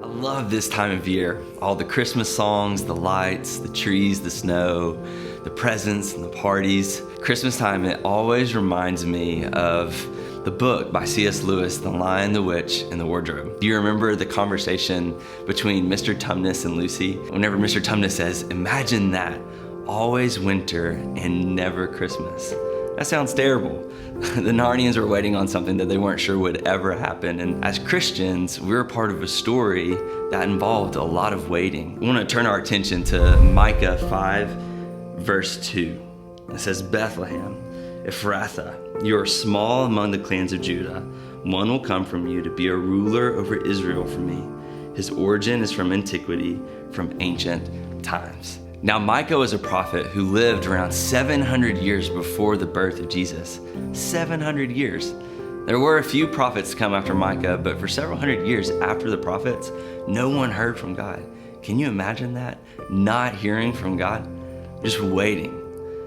I love this time of year. All the Christmas songs, the lights, the trees, the snow, the presents and the parties. Christmas time, it always reminds me of the book by C.S. Lewis, The Lion, the Witch, and the Wardrobe. Do you remember the conversation between Mr. Tumnus and Lucy? Whenever Mr. Tumnus says, "Imagine that, always winter and never Christmas." That sounds terrible. The Narnians were waiting on something that they weren't sure would ever happen. And as Christians, we're a part of a story that involved a lot of waiting. We want to turn our attention to Micah 5, verse 2. It says, "Bethlehem, Ephrathah, you are small among the clans of Judah. One will come from you to be a ruler over Israel for me. His origin is from antiquity, from ancient times." Now, Micah was a prophet who lived around 700 years before the birth of Jesus. 700 years. There were a few prophets come after Micah, but for several hundred years after the prophets, no one heard from God. Can you imagine that? Not hearing from God? Just waiting.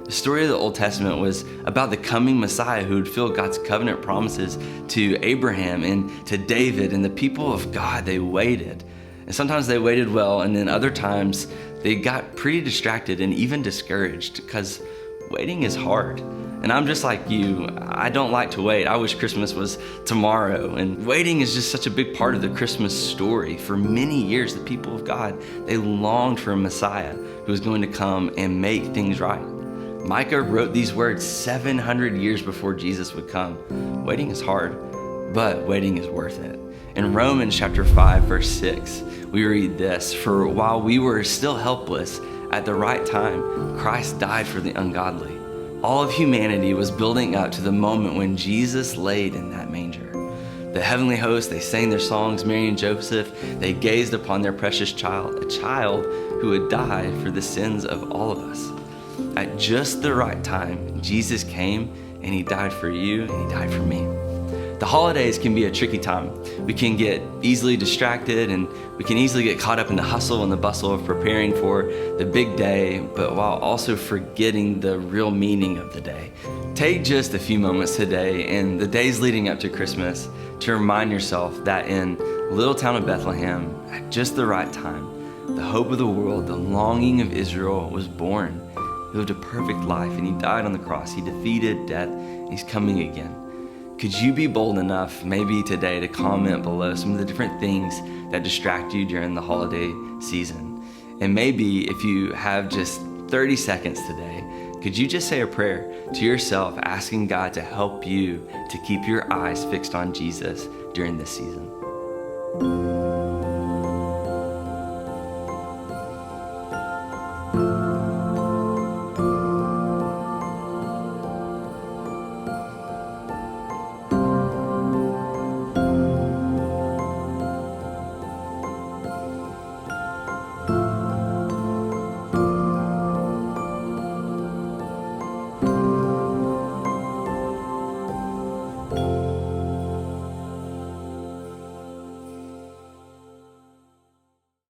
The story of the Old Testament was about the coming Messiah who would fulfill God's covenant promises to Abraham and to David, and the people of God, they waited. And sometimes they waited well, and then other times they got pretty distracted and even discouraged because waiting is hard. And I'm just like you, I don't like to wait. I wish Christmas was tomorrow. And waiting is just such a big part of the Christmas story. For many years, the people of God, they longed for a Messiah who was going to come and make things right. Micah wrote these words 700 years before Jesus would come. Waiting is hard, but waiting is worth it. In Romans chapter 5, verse 6, we read this, "For while we were still helpless, at the right time, Christ died for the ungodly." All of humanity was building up to the moment when Jesus laid in that manger. The heavenly hosts, they sang their songs, Mary and Joseph, they gazed upon their precious child, a child who had died for the sins of all of us. At just the right time, Jesus came and he died for you and he died for me. The holidays can be a tricky time. We can get easily distracted and we can easily get caught up in the hustle and the bustle of preparing for the big day, but while also forgetting the real meaning of the day. Take just a few moments today and the days leading up to Christmas to remind yourself that in little town of Bethlehem, at just the right time, the hope of the world, the longing of Israel was born. He lived a perfect life and he died on the cross. He defeated death and he's coming again. Could you be bold enough maybe today to comment below some of the different things that distract you during the holiday season? And maybe if you have just 30 seconds today, could you just say a prayer to yourself asking God to help you to keep your eyes fixed on Jesus during this season?